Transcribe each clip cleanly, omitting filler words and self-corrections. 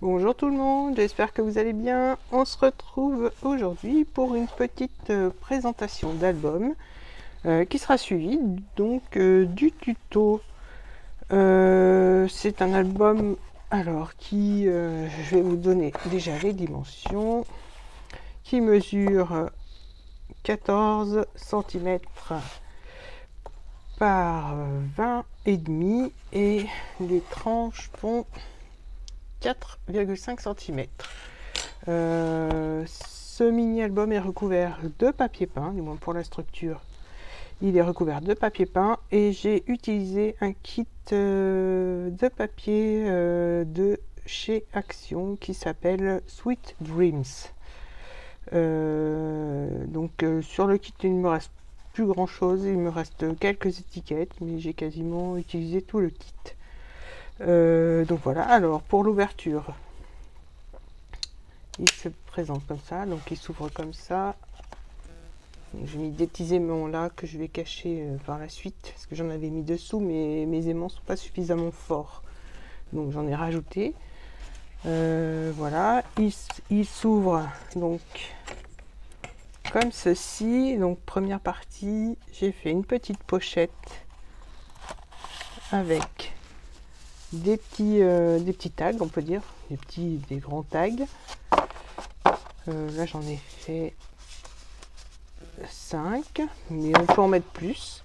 Bonjour tout le monde, j'espère que vous allez bien. On se retrouve aujourd'hui pour une petite présentation d'album qui sera suivie donc du tuto. C'est un album qui, je vais vous donner déjà les dimensions, qui mesure 14 cm par 20 et demi et les tranches font 4,5 cm. Ce mini-album est recouvert de papier peint, du moins pour la structure. Il est recouvert de papier peint et j'ai utilisé un kit de papier de chez Action qui s'appelle Sweet Dreams. Sur le kit, il ne me reste plus grand chose, il me reste quelques étiquettes, mais j'ai quasiment utilisé tout le kit. Donc voilà, alors pour l'ouverture, il se présente comme ça, donc il s'ouvre comme ça. J'ai mis des petits aimants là que je vais cacher par la suite, parce que j'en avais mis dessous, mais mes aimants ne sont pas suffisamment forts, donc j'en ai rajouté. Voilà, il s'ouvre donc comme ceci. Donc première partie, j'ai fait une petite pochette avec des petits tags, on peut dire, des grands tags. Là j'en ai fait 5, mais on peut en mettre plus.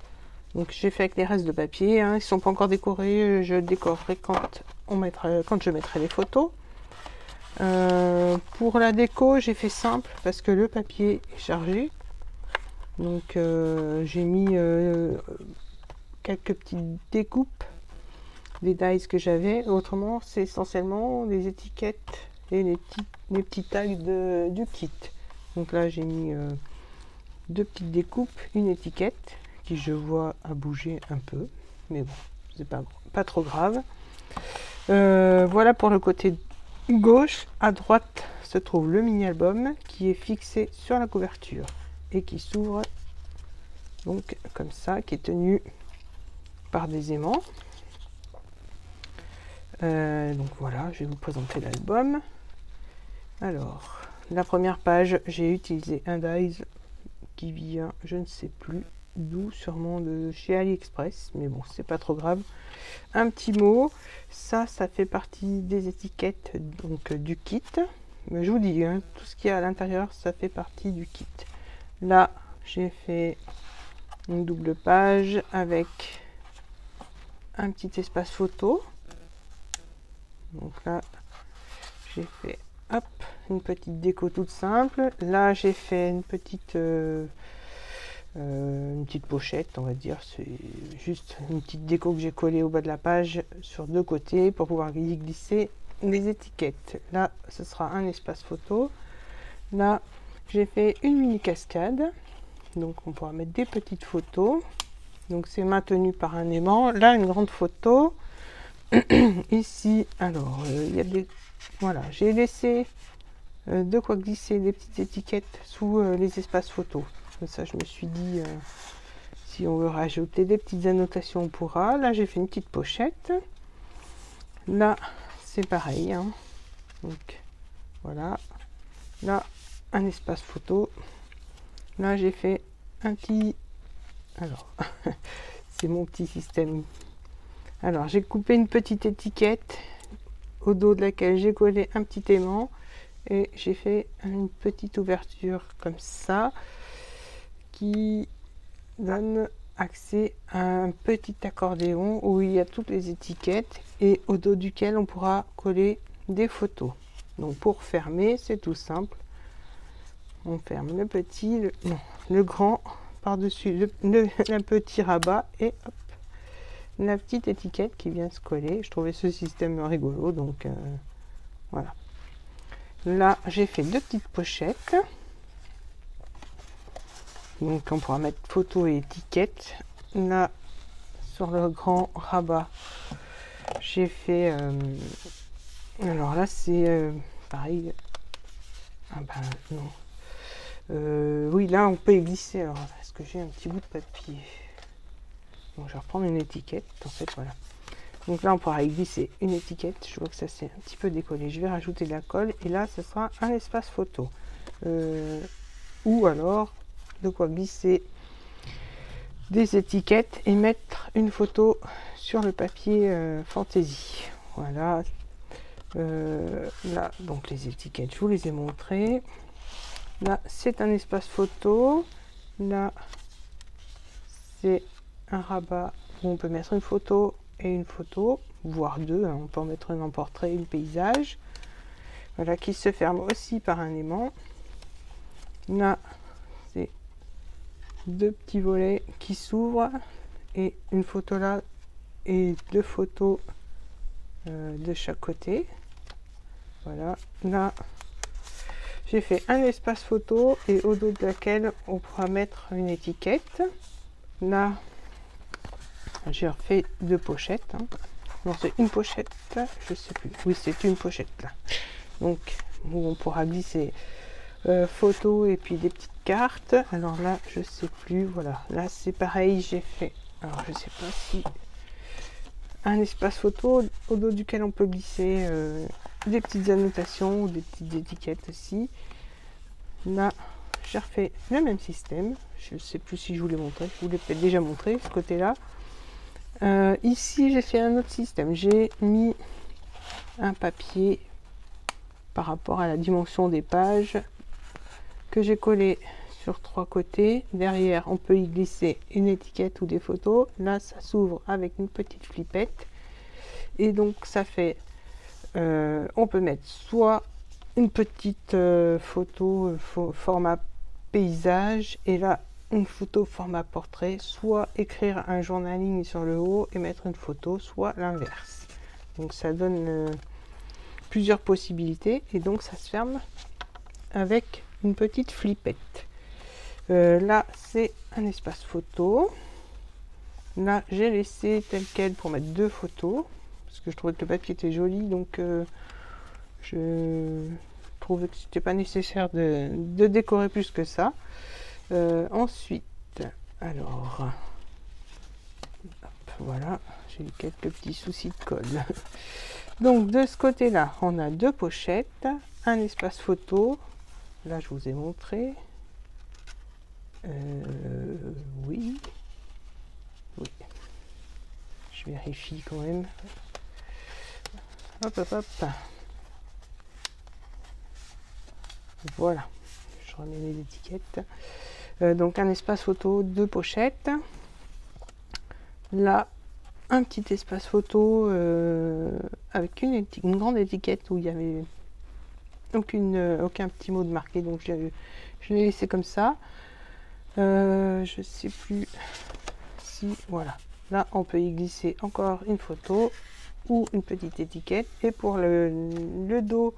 Donc j'ai fait avec les restes de papier, hein. Ils ne sont pas encore décorés, je décorerai quand je mettrai les photos. Pour la déco, j'ai fait simple parce que le papier est chargé. Donc j'ai mis quelques petites découpes des dies que j'avais. Autrement, c'est essentiellement les étiquettes et les petits tags du kit. Donc là, j'ai mis deux petites découpes, une étiquette qui je vois à bouger un peu, mais bon, c'est pas trop grave. Voilà pour le côté gauche. À droite se trouve le mini-album qui est fixé sur la couverture et qui s'ouvre donc comme ça, qui est tenu par des aimants. Donc voilà, je vais vous présenter l'album. Alors, la première page, j'ai utilisé un dies qui vient, je ne sais plus d'où, sûrement de chez AliExpress, mais bon, c'est pas trop grave. Un petit mot, ça fait partie des étiquettes donc du kit. Mais je vous dis, hein, tout ce qu'il y a à l'intérieur, ça fait partie du kit. Là, j'ai fait une double page avec un petit espace photo. Donc là, j'ai fait une petite déco toute simple. Là, j'ai fait une petite pochette, on va dire. C'est juste une petite déco que j'ai collée au bas de la page sur deux côtés pour pouvoir y glisser les étiquettes. Là, ce sera un espace photo. Là, j'ai fait une mini cascade. Donc, on pourra mettre des petites photos. Donc, c'est maintenu par un aimant. Là, une grande photo. Ici, alors, il y a des... Voilà, j'ai laissé de quoi glisser des petites étiquettes sous les espaces photos. Comme ça, je me suis dit, si on veut rajouter des petites annotations, on pourra. Là, j'ai fait une petite pochette. Là, c'est pareil, hein. Donc, voilà. Là, un espace photo. Là, j'ai fait un petit... Alors, c'est mon petit système. Alors, j'ai coupé une petite étiquette au dos de laquelle j'ai collé un petit aimant et j'ai fait une petite ouverture comme ça qui donne accès à un petit accordéon où il y a toutes les étiquettes et au dos duquel on pourra coller des photos. Donc pour fermer, c'est tout simple. On ferme le petit, le grand par-dessus le petit rabat et hop, la petite étiquette qui vient se coller. Je trouvais ce système rigolo, donc voilà. Là, j'ai fait deux petites pochettes. Donc on pourra mettre photo et étiquette. Là, sur le grand rabat, j'ai fait... alors là, c'est pareil. Ah ben non. Oui, là, on peut y glisser. Alors, est-ce que j'ai un petit bout de papier? Bon, je vais reprendre une étiquette. En fait, voilà. Donc là, on pourra y glisser une étiquette. Je vois que ça s'est un petit peu décollé. Je vais rajouter de la colle et là, ce sera un espace photo. Ou alors, de quoi glisser des étiquettes et mettre une photo sur le papier fantaisie. Voilà. Là, donc les étiquettes, je vous les ai montrées. Là, c'est un espace photo. Là, c'est un rabat où on peut mettre une photo et une photo, voire deux. On peut en mettre une en portrait, une paysage. Voilà, qui se ferme aussi par un aimant. Là, c'est deux petits volets qui s'ouvrent et une photo là et deux photos de chaque côté. Voilà, là j'ai fait un espace photo et au dos de laquelle on pourra mettre une étiquette. Là j'ai refait deux pochettes, hein. Non, c'est une pochette, je sais plus. Oui, c'est une pochette là. Donc où on pourra glisser photos et puis des petites cartes. Alors là je sais plus. Voilà, là c'est pareil, j'ai fait, alors je sais pas si un espace photo au dos duquel on peut glisser des petites annotations ou des petites étiquettes aussi. Là j'ai refait le même système. Je ne sais plus si je vous l'ai montré, je vous l'ai peut-être déjà montré ce côté là. Ici j'ai fait un autre système, j'ai mis un papier par rapport à la dimension des pages que j'ai collé sur trois côtés. Derrière on peut y glisser une étiquette ou des photos. Là ça s'ouvre avec une petite flippette et donc ça fait on peut mettre soit une petite photo format paysage et là une photo format portrait, soit écrire un journaling sur le haut et mettre une photo, soit l'inverse. Donc ça donne plusieurs possibilités et donc ça se ferme avec une petite flippette. Là c'est un espace photo. Là j'ai laissé tel quel pour mettre deux photos parce que je trouvais que le papier était joli, donc je trouvais que c'était pas nécessaire de décorer plus que ça. Ensuite, alors hop, voilà, j'ai eu quelques petits soucis de colle. Donc de ce côté là on a deux pochettes, un espace photo. Là je vous ai montré. Oui, oui, je vérifie quand même. Hop hop hop, voilà, je remets les étiquettes. Donc un espace photo, deux pochettes. Là un petit espace photo avec une grande étiquette où il y avait aucun petit mot de marqué, donc je l'ai laissé comme ça. Je sais plus si, voilà, là on peut y glisser encore une photo ou une petite étiquette. Et pour le dos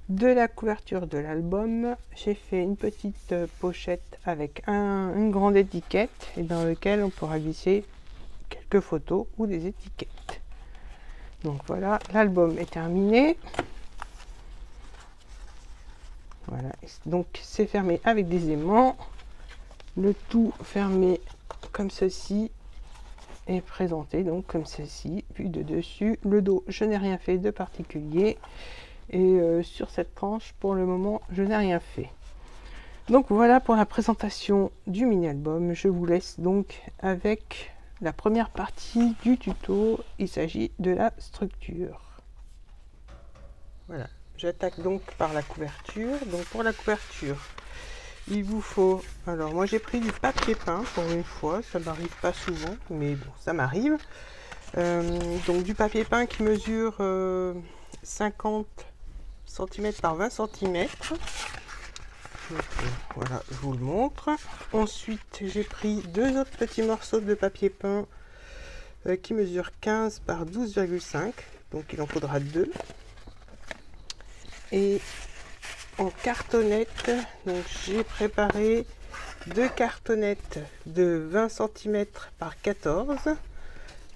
de la couverture de l'album, j'ai fait une petite pochette avec une grande étiquette et dans lequel on pourra glisser quelques photos ou des étiquettes. Donc voilà, l'album est terminé. Voilà, donc c'est fermé avec des aimants, le tout fermé comme ceci et présenté donc comme ceci, vue de dessus. Le dos, je n'ai rien fait de particulier et sur cette tranche pour le moment je n'ai rien fait. Donc voilà pour la présentation du mini album. Je vous laisse donc avec la première partie du tuto. Il s'agit de la structure. Voilà, j'attaque donc par la couverture. Donc pour la couverture, il vous faut, alors moi j'ai pris du papier peint pour une fois, ça m'arrive pas souvent, mais bon, ça m'arrive. Donc du papier peint qui mesure 50 cm par 20 cm. Donc, voilà, je vous le montre. Ensuite, j'ai pris deux autres petits morceaux de papier peint qui mesurent 15 par 12,5. Donc il en faudra deux. Et en cartonnette, donc j'ai préparé deux cartonnettes de 20 cm par 14,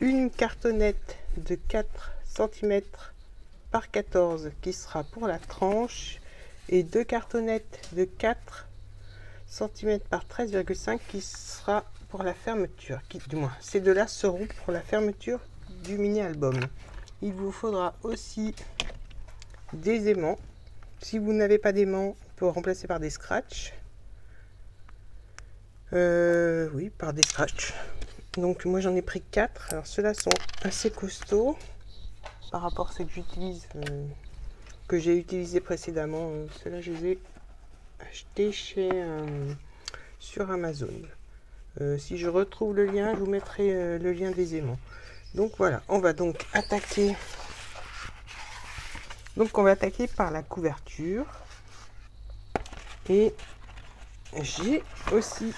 une cartonnette de 4 cm par 14 qui sera pour la tranche et deux cartonnettes de 4 cm par 13,5 qui sera pour la fermeture, du moins ces deux là seront pour la fermeture du mini album. Il vous faudra aussi des aimants. Si vous n'avez pas d'aimants, on peut remplacer par des scratchs. Oui, par des scratchs. Donc moi j'en ai pris 4. Alors ceux-là sont assez costauds par rapport à ceux que j'utilise, que j'ai utilisé précédemment. Ceux-là je les ai achetés sur Amazon. Si je retrouve le lien, je vous mettrai le lien des aimants. Donc voilà, on va donc attaquer. Donc on va attaquer par la couverture. Et j'ai aussi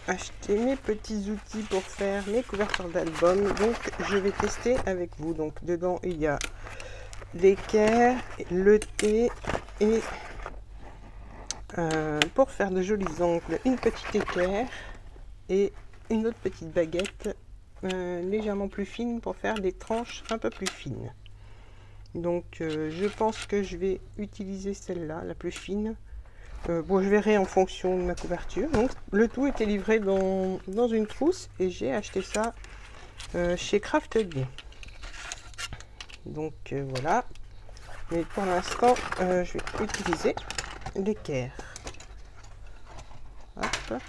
acheté mes petits outils pour faire mes couvertures d'album. Donc je vais tester avec vous. Donc dedans il y a l'équerre, le thé et pour faire de jolis angles, une petite équerre et une autre petite baguette légèrement plus fine pour faire des tranches un peu plus fines. Donc je pense que je vais utiliser celle-là, la plus fine. Bon, je verrai en fonction de ma couverture. Donc le tout était livré dans une trousse et j'ai acheté ça chez Craftedly. Donc voilà. Mais pour l'instant, je vais utiliser l'équerre. Hop.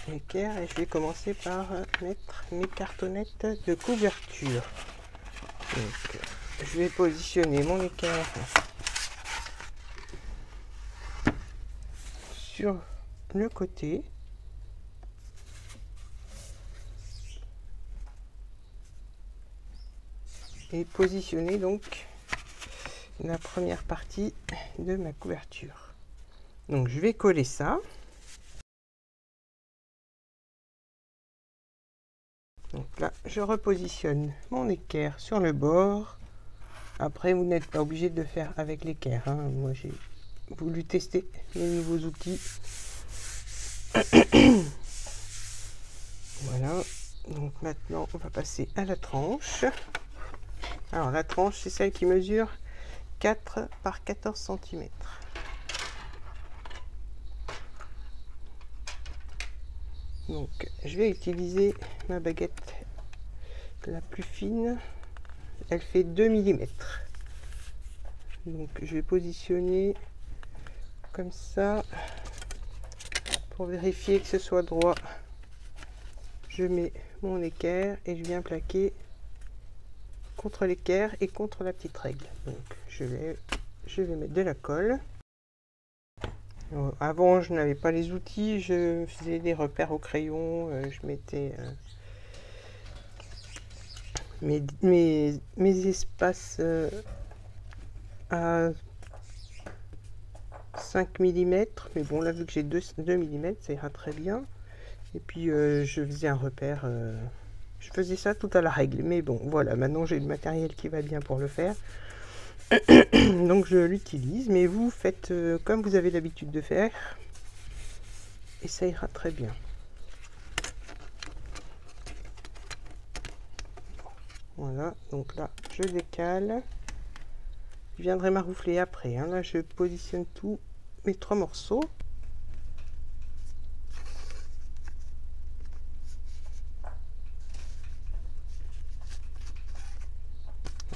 L'équerre, et je vais commencer par mettre mes cartonnettes de couverture. Donc, je vais positionner mon équerre sur le côté. Et positionner donc la première partie de ma couverture. Donc je vais coller ça. Donc là, je repositionne mon équerre sur le bord. Après, vous n'êtes pas obligé de le faire avec l'équerre, hein. Moi, j'ai voulu tester les nouveaux outils. Voilà. Donc maintenant, on va passer à la tranche. Alors, la tranche, c'est celle qui mesure 4 par 14 cm. Donc, je vais utiliser ma baguette la plus fine. Elle fait 2 mm. Donc, je vais positionner comme ça pour vérifier que ce soit droit. Je mets mon équerre et je viens plaquer contre l'équerre et contre la petite règle. Donc, je vais mettre de la colle. Avant, je n'avais pas les outils, je faisais des repères au crayon, je mettais mes espaces à 5 mm, mais bon, là, vu que j'ai 2 mm, ça ira très bien. Et puis, je faisais un repère, je faisais ça tout à la règle, mais bon, voilà, maintenant j'ai le matériel qui va bien pour le faire. Donc je l'utilise, mais vous faites comme vous avez l'habitude de faire et ça ira très bien. Voilà, donc là je décale. Je viendrai maroufler après, hein. Là je positionne tous mes 3 morceaux.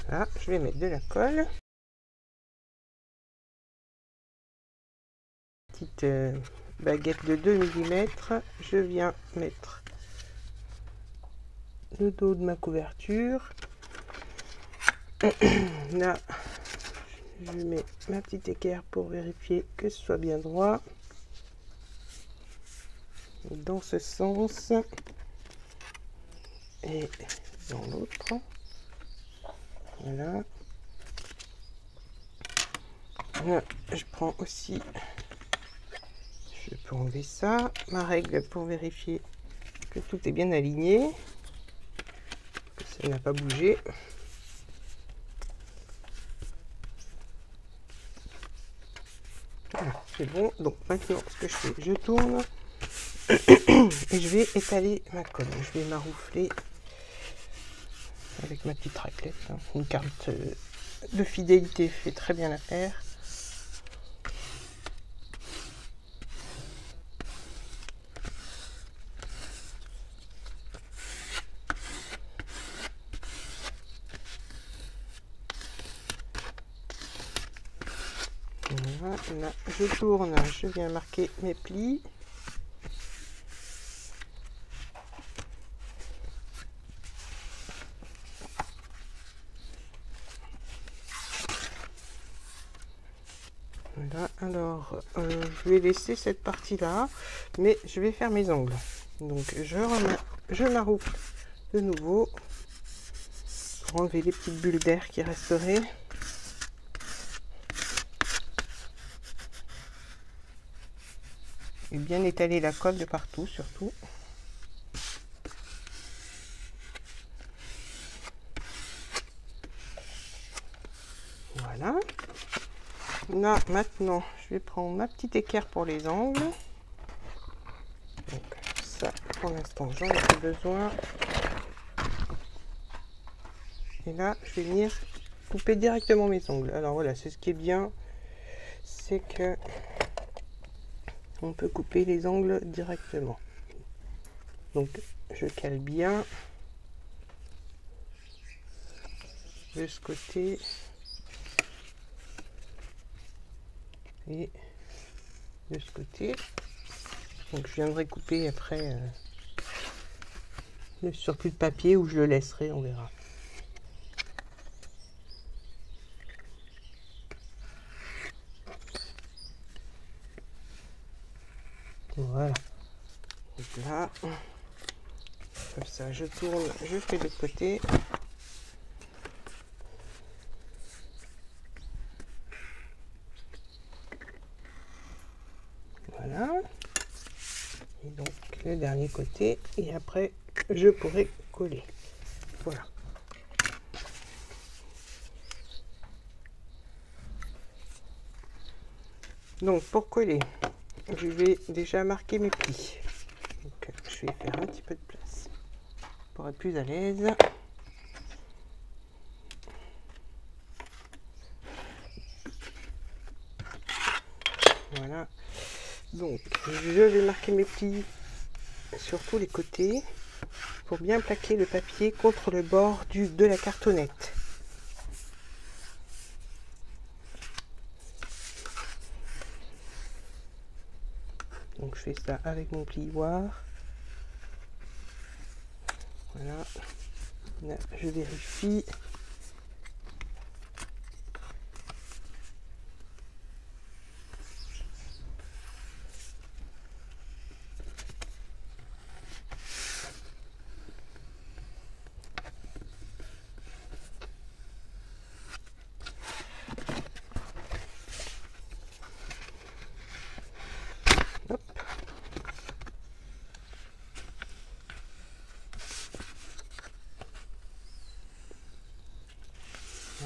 Voilà, je vais mettre de la colle. Petite baguette de 2 mm, je viens mettre le dos de ma couverture. Là, je mets ma petite équerre pour vérifier que ce soit bien droit. Dans ce sens et dans l'autre. Voilà. Là, je prends aussi, je peux enlever ça, ma règle pour vérifier que tout est bien aligné, que ça n'a pas bougé. Voilà, c'est bon. Donc maintenant, ce que je fais, je tourne et je vais étaler ma colle. Je vais maroufler avec ma petite raclette, hein. Une carte de fidélité fait très bien l'affaire. Voilà, là, je tourne, je viens marquer mes plis. Voilà, alors je vais laisser cette partie là, mais je vais faire mes ongles. Donc je maroucle de nouveau pour enlever les petites bulles d'air qui resteraient. Et bien étaler la colle de partout surtout. Voilà. Là maintenant je vais prendre ma petite équerre pour les angles. Donc ça pour l'instant j'en ai plus besoin. Et là je vais venir couper directement mes ongles. Alors voilà, c'est ce qui est bien, c'est que on peut couper les ongles directement. Donc je cale bien de ce côté et de ce côté. Donc je viendrai couper après le surplus de papier, où je le laisserai, on verra. Voilà. Donc là, comme ça, je tourne, je fais de l'autre côté. Voilà. Et donc le dernier côté, et après je pourrai coller. Voilà. Donc pour coller, je vais déjà marquer mes plis. Donc, je vais faire un petit peu de place pour être plus à l'aise. Voilà. Donc je vais marquer mes plis sur tous les côtés pour bien plaquer le papier contre le bord de la cartonnette. Donc je fais ça avec mon plioir. Voilà. Là, je vérifie. Hop.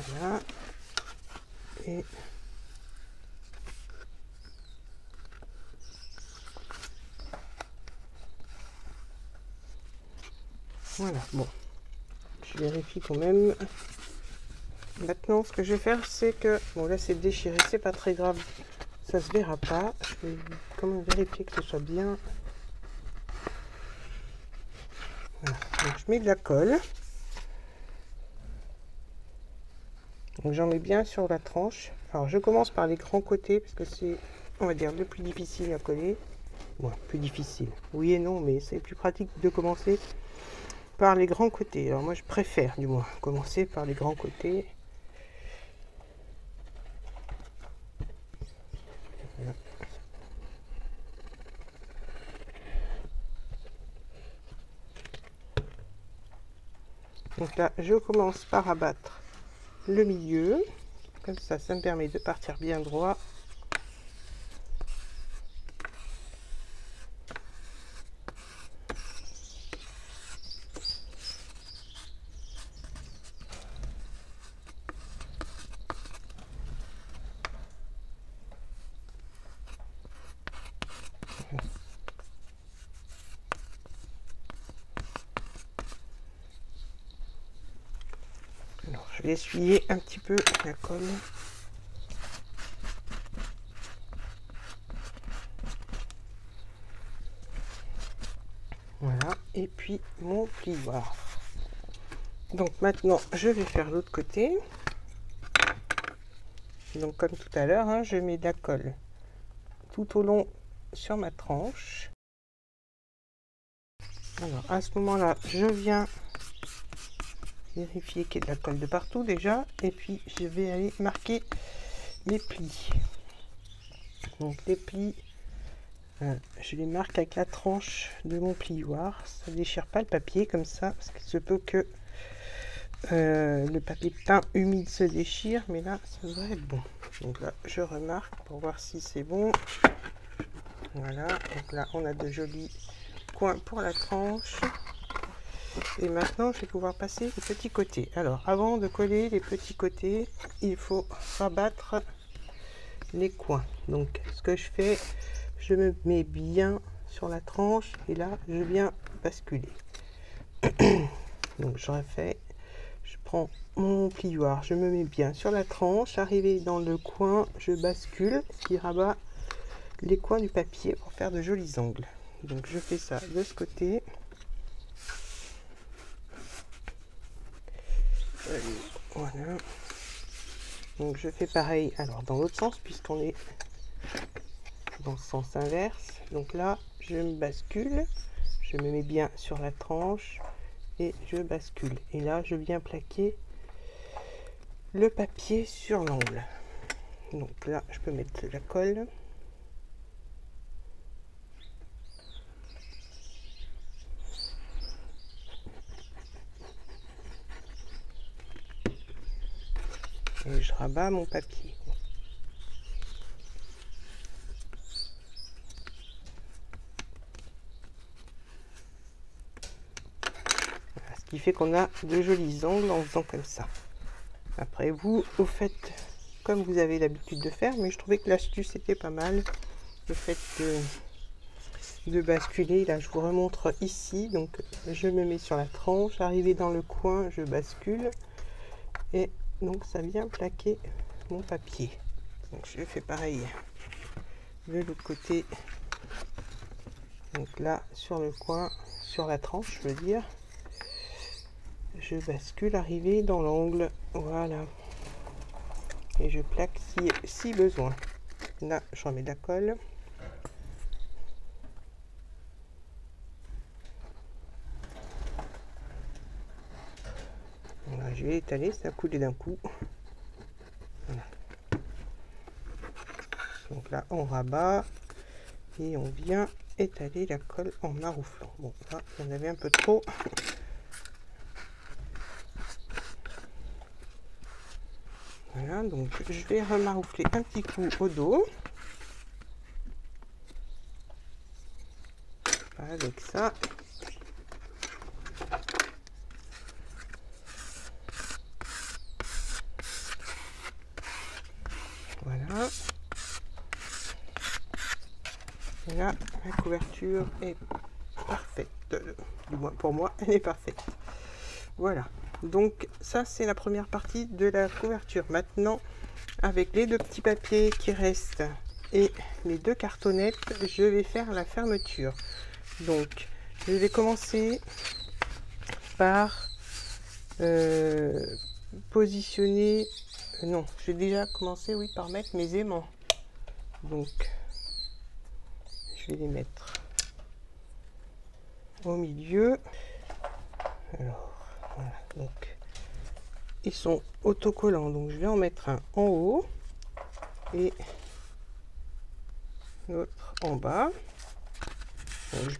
Voilà. Et voilà, bon, je vérifie quand même. Maintenant, ce que je vais faire, c'est que, bon là c'est déchiré, c'est pas très grave, ça se verra pas. Je vais quand même vérifier que ce soit bien. Voilà, donc je mets de la colle. Donc j'en mets bien sur la tranche. Alors je commence par les grands côtés, parce que c'est, on va dire, le plus difficile à coller. Bon, plus difficile, oui et non, mais c'est plus pratique de commencer par les grands côtés. Alors moi je préfère du moins commencer par les grands côtés. Voilà. Donc là je commence par abattre le milieu, comme ça me permet de partir bien droit. Alors, je vais essuyer un petit peu la colle. Voilà, et puis mon plioir. Donc maintenant, je vais faire l'autre côté. Donc comme tout à l'heure, hein, je mets de la colle tout au long sur ma tranche. Alors à ce moment-là, je viens vérifier qu'il y ait de la colle de partout déjà, et puis je vais aller marquer les plis. Donc les plis, je les marque avec la tranche de mon plioir. Ça déchire pas le papier comme ça, parce qu'il se peut que le papier peint humide se déchire, mais là ça devrait être bon. Donc là je remarque pour voir si c'est bon. Voilà, donc là on a de jolis coins pour la tranche. Et maintenant je vais pouvoir passer les petits côtés. Alors avant de coller les petits côtés, il faut rabattre les coins. Donc ce que je fais, je me mets bien sur la tranche et là je viens basculer. Donc je refais, je prends mon plioir, je me mets bien sur la tranche, arrivé dans le coin, je bascule, ce qui rabat les coins du papier pour faire de jolis angles. Donc je fais ça de ce côté. Voilà. Donc je fais pareil, alors dans l'autre sens, puisqu'on est dans le sens inverse. Donc là, je me bascule, je me mets bien sur la tranche et je bascule. Et là, je viens plaquer le papier sur l'angle. Donc là, je peux mettre de la colle. Et je rabats mon papier. Voilà, ce qui fait qu'on a de jolis angles en faisant comme ça. Après vous faites comme vous avez l'habitude de faire, mais je trouvais que l'astuce était pas mal. Le fait de basculer, là je vous remontre ici, donc je me mets sur la tranche, arrivé dans le coin, je bascule et donc ça vient plaquer mon papier. Donc je fais pareil de l'autre côté. Donc là sur le coin, sur la tranche je veux dire, je bascule, arrivé dans l'angle, voilà, et je plaque si besoin. Là je remets de la colle. Voilà, je vais étaler, ça a coulé d'un coup. Voilà. Donc là on rabat et on vient étaler la colle en marouflant. Bon là il y en avait un peu trop. Voilà, donc je vais remaroufler un petit coup au dos. Avec ça. Voilà. Et là, la couverture est parfaite. Du moins pour moi, elle est parfaite. Voilà. Donc ça, c'est la première partie de la couverture. Maintenant, avec les deux petits papiers qui restent et les deux cartonnettes, je vais faire la fermeture. Donc, je vais commencer par positionner... non, j'ai déjà commencé, oui, par mettre mes aimants. Donc, je vais les mettre au milieu. Alors, voilà, donc, ils sont autocollants, donc je vais en mettre un en haut et l'autre en bas. Donc,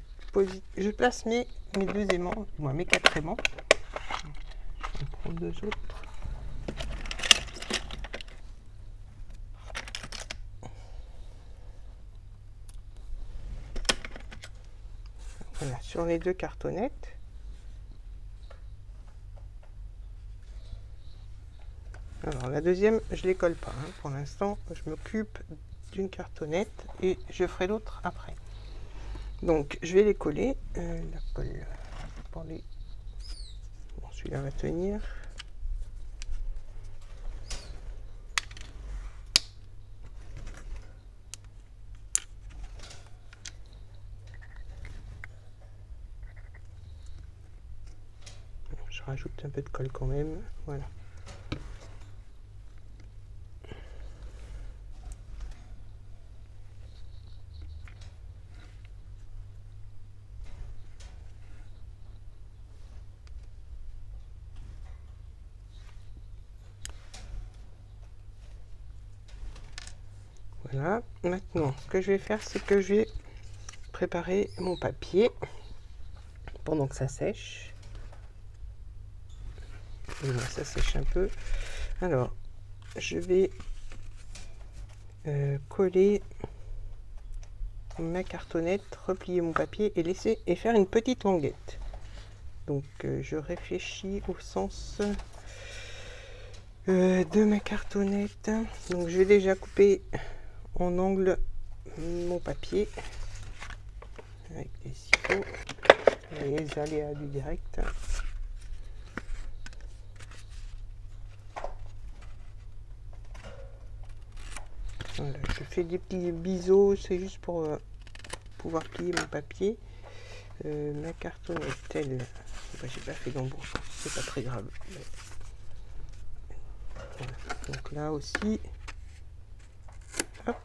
je place mes deux aimants, moi mes 4 aimants. Je vais prendre 2 autres. Voilà, sur les deux cartonnettes. Alors la deuxième, je les colle pas. Hein. Pour l'instant, je m'occupe d'une cartonnette et je ferai l'autre après. Donc je vais les coller. La colle pour les... Bon, celui-là va tenir. Je rajoute un peu de colle quand même. Voilà. Voilà, maintenant ce que je vais faire, c'est que je vais préparer mon papier pendant que ça sèche. Et là, ça sèche un peu. Alors, je vais coller ma cartonnette, replier mon papier et laisser et faire une petite languette. Donc je réfléchis au sens de ma cartonnette. Donc je vais déjà couper en angle mon papier avec des ciseaux et les aléas du direct. Voilà, je fais des petits biseaux, c'est juste pour pouvoir plier mon papier. Ma cartonnette, elle, j'ai pas fait d'embout, c'est pas très grave. Voilà. Donc là aussi, hop.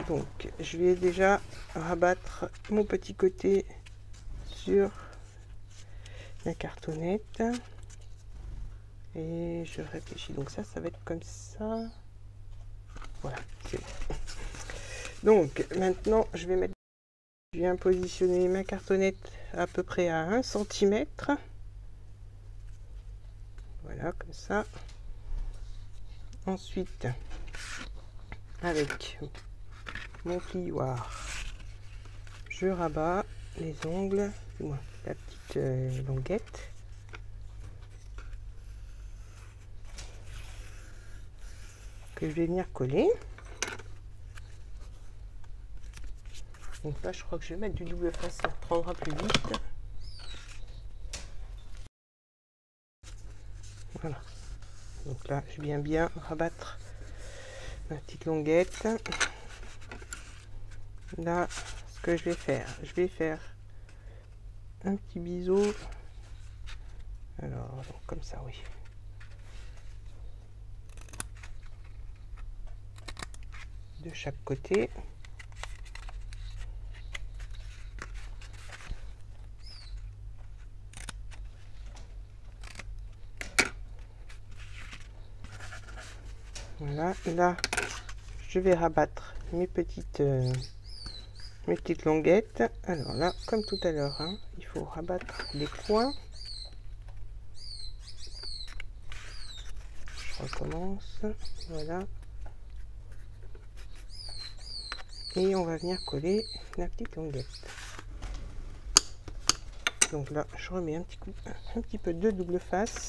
Donc je vais déjà rabattre mon petit côté sur la cartonnette et je réfléchis. Donc ça va être comme ça. Voilà, c'est bon. Donc maintenant je viens positionner ma cartonnette à peu près à 1 cm. Voilà, comme ça. Ensuite, avec mon plioir, je rabats les ongles, la petite languette. Que je vais venir coller. Donc là, je crois que je vais mettre du double face, ça prendra plus vite. Voilà. Donc là, je viens bien rabattre ma petite languette. Là, ce que je vais faire un petit biseau. Alors, donc, comme ça, oui. De chaque côté. Voilà, là, je vais rabattre mes petites languettes. Alors là, comme tout à l'heure, hein, il faut rabattre les coins. Je recommence, voilà. Et on va venir coller la petite languette. Donc là, je remets un petit peu de double face.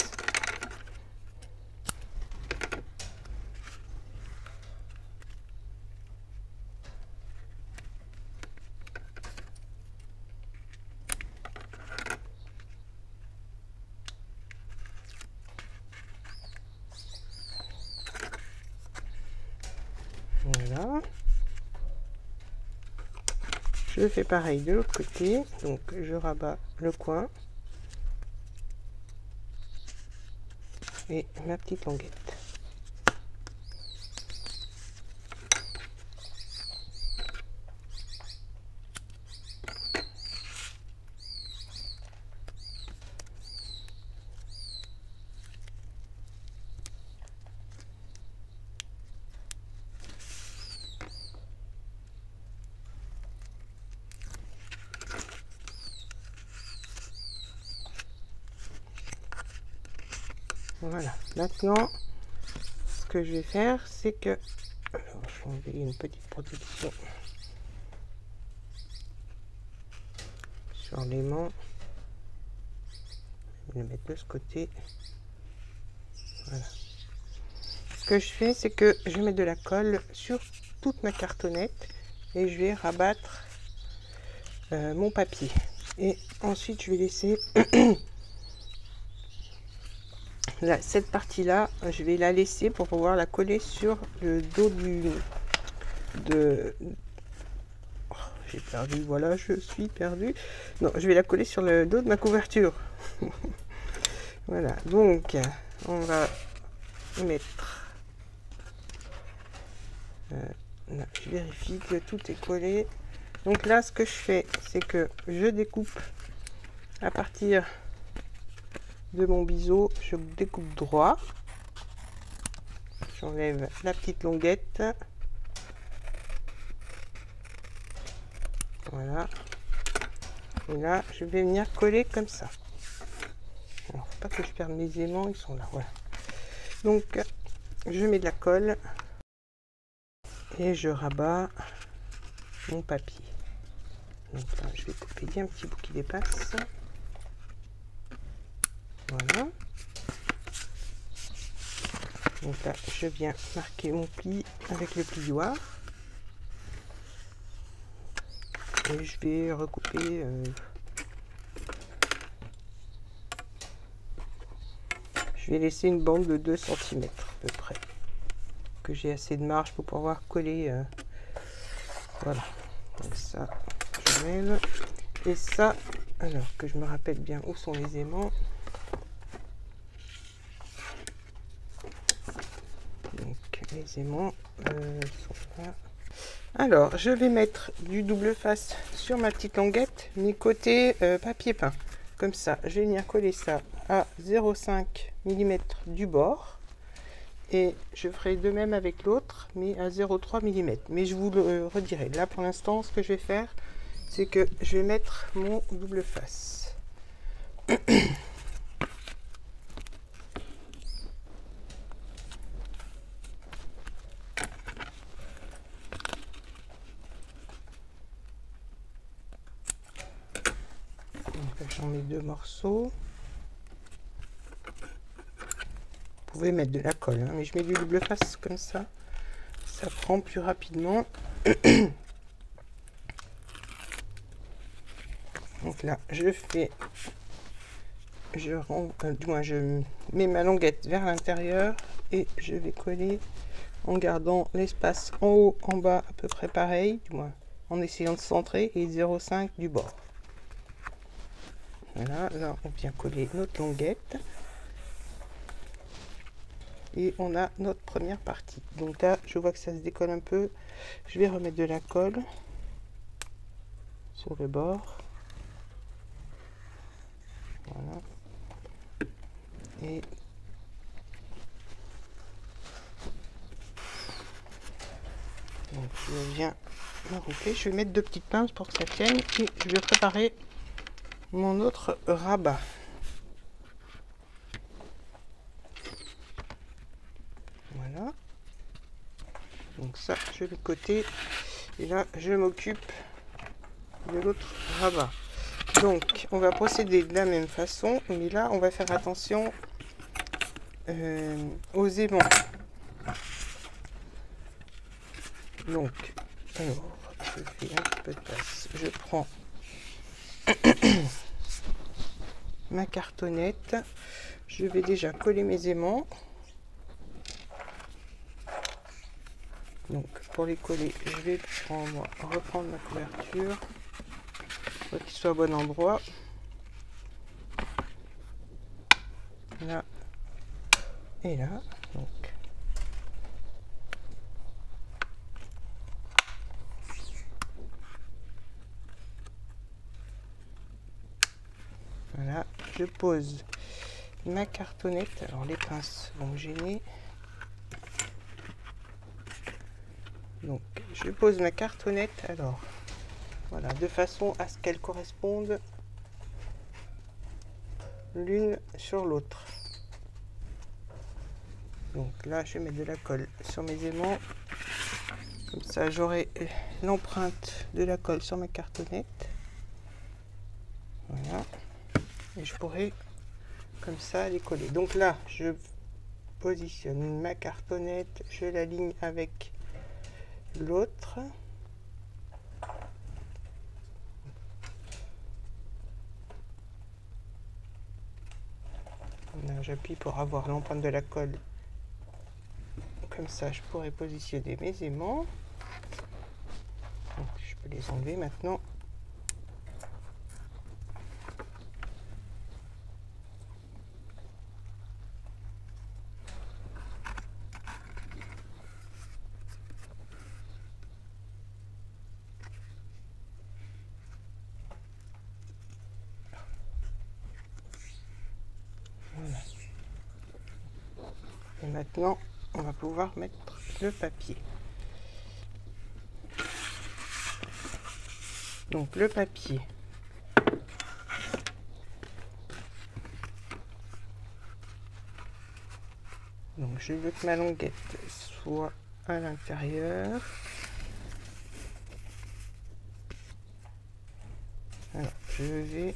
Voilà. Je fais pareil de l'autre côté. Donc je rabats le coin. Et ma petite languette. Voilà, maintenant ce que je vais faire, c'est que alors, je vais enlever une petite protection sur l'aimant. Je vais le mettre de ce côté. Voilà. Ce que je fais, c'est que je vais mettre de la colle sur toute ma cartonnette et je vais rabattre mon papier. Et ensuite, je vais laisser là, cette partie-là, je vais la laisser pour pouvoir la coller sur le dos oh, j'ai perdu, voilà, je suis perdu. Non, je vais la coller sur le dos de ma couverture. Voilà, donc on va mettre là, je vérifie que tout est collé. Donc là, ce que je fais, c'est que je découpe à partir de mon biseau, je découpe droit. J'enlève la petite longuette. Voilà. Et là, je vais venir coller comme ça. Alors, faut pas que je perde mes aimants, ils sont là. Voilà. Donc, je mets de la colle et je rabats mon papier. Donc là, je vais couper bien un petit bout qui dépasse. Voilà. Donc là, je viens marquer mon pli avec le plioir. Et je vais recouper je vais laisser une bande de 2 cm à peu près. Que j'ai assez de marge pour pouvoir coller. Voilà. Donc ça, je lève. Et ça, alors que je me rappelle bien où sont les aimants. Donc les aimants sont là. Alors, je vais mettre du double face sur ma petite languette, mes côtés papier peint. Comme ça, je vais venir coller ça à 0,5 mm du bord. Et je ferai de même avec l'autre, mais à 0,3 mm. Mais je vous le redirai. Là, pour l'instant, ce que je vais faire, c'est que je vais mettre mon double face. J'en mets 2 morceaux. Vous pouvez mettre de la colle, hein, mais je mets du double face comme ça. Ça prend plus rapidement. Donc là, je mets ma languette vers l'intérieur et je vais coller en gardant l'espace en haut, en bas à peu près pareil, du moins en essayant de centrer, et 0,5 du bord. Voilà, là on vient coller notre languette et on a notre première partie. Donc là, je vois que ça se décolle un peu. Je vais remettre de la colle sur le bord. Voilà. Et donc je viens m'enrouler. Je vais mettre 2 petites pinces pour que ça tienne et je vais préparer mon autre rabat. Voilà. Donc ça, je vais le côté. Et là, je m'occupe de l'autre rabat. Donc, on va procéder de la même façon, mais là, on va faire attention aux aimants. Donc, alors, je fais un petit peu de place. Je prends ma cartonnette. Je vais déjà coller mes aimants. Donc, pour les coller, je vais reprendre ma couverture pour qu'il soit au bon endroit. Là et là. Donc, voilà, je pose ma cartonnette. Alors les pinces vont me gêner. Donc je pose ma cartonnette, alors voilà, de façon à ce qu'elles correspondent l'une sur l'autre. Donc là je vais mettre de la colle sur mes aimants, comme ça j'aurai l'empreinte de la colle sur ma cartonnette. Voilà, et je pourrai comme ça les coller. Donc là je positionne ma cartonnette, je l'aligne avec l'autre. J'appuie pour avoir l'empreinte de la colle. Comme ça, je pourrais positionner mes aimants. Donc, je peux les enlever maintenant. Voilà. Et maintenant, on va pouvoir mettre le papier. Donc le papier, donc je veux que ma languette soit à l'intérieur. Alors je vais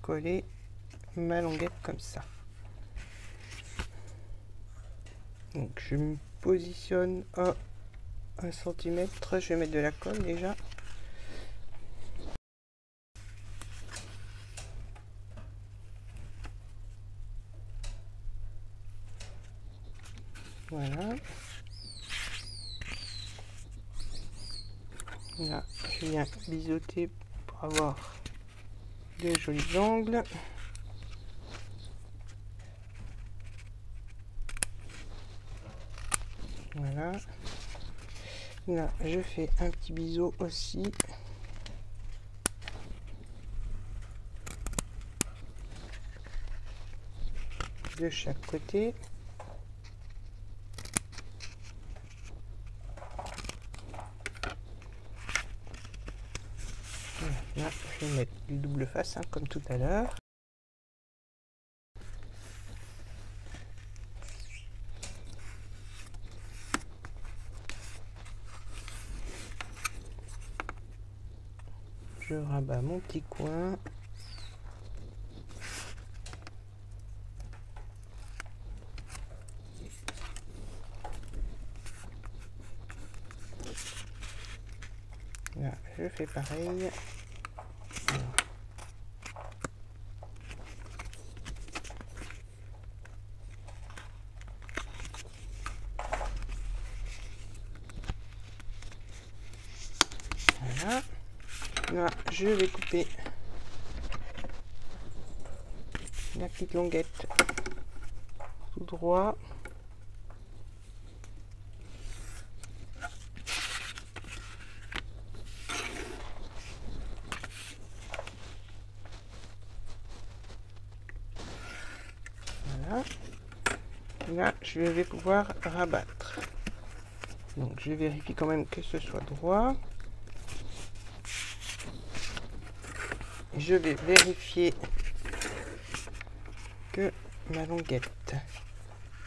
coller ma languette comme ça. Donc je me positionne à 1 cm, je vais mettre de la colle déjà. Voilà. Là, je viens biseauter pour avoir de jolis angles. Voilà. Là, je fais un petit biseau aussi. De chaque côté. Là, je vais mettre du double face, hein, comme tout à l'heure. Je rabats mon petit coin. Là, je fais pareil. Voilà. Là, je vais couper la petite languette tout droit. Voilà. Là, je vais pouvoir rabattre. Donc, je vérifie quand même que ce soit droit. Je vais vérifier que ma languette,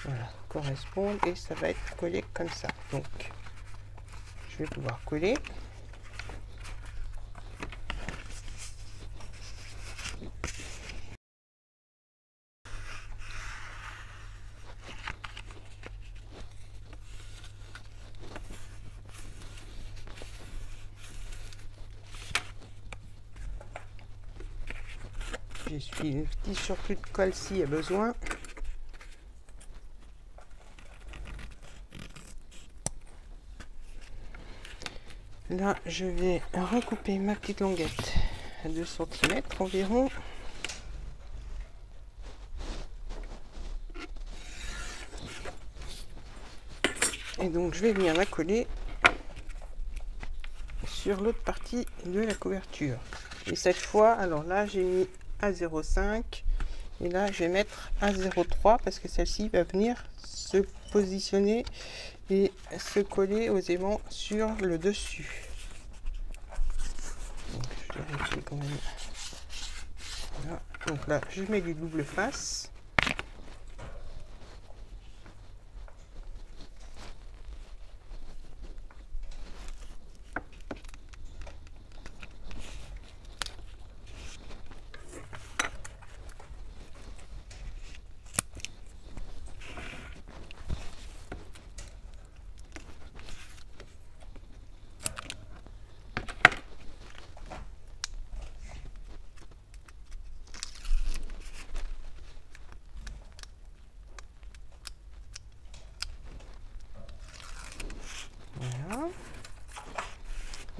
voilà, correspond et ça va être collé comme ça. Donc, je vais pouvoir coller. J'essuie le petit surplus de colle s'il y a besoin. Là, je vais recouper ma petite languette à 2 cm environ. Et donc, je vais venir la coller sur l'autre partie de la couverture. Et cette fois, alors là, j'ai mis à 0,5 et là, je vais mettre à 0,3 parce que celle-ci va venir se positionner et se coller aux aimants sur le dessus. Donc, je vérifie quand même. Voilà. Donc là, je mets du double face.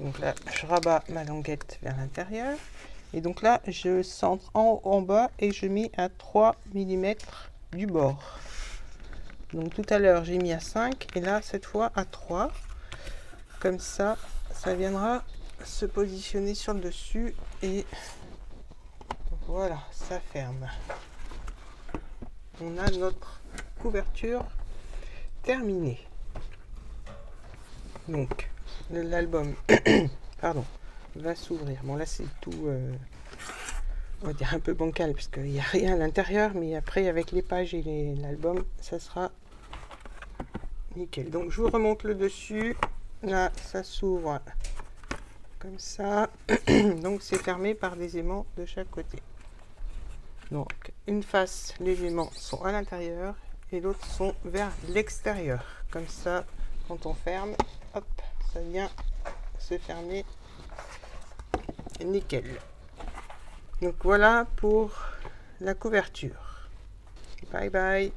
Donc là, je rabats ma languette vers l'intérieur. Et donc là, je centre en haut, en bas et je mets à 3 mm du bord. Donc tout à l'heure, j'ai mis à 5 et là, cette fois à 3. Comme ça, ça viendra se positionner sur le dessus et voilà, ça ferme. On a notre couverture terminée. Donc l'album pardon, va s'ouvrir. Bon là c'est tout on va dire un peu bancal parce qu'il n'y a rien à l'intérieur, mais après avec les pages et l'album ça sera nickel. Donc je vous remonte le dessus. Là ça s'ouvre comme ça. Donc c'est fermé par des aimants de chaque côté. Donc une face, les aimants sont à l'intérieur et l'autre sont vers l'extérieur. Comme ça, quand on ferme, hop, ça vient se fermer nickel. Donc voilà pour la couverture. Bye bye.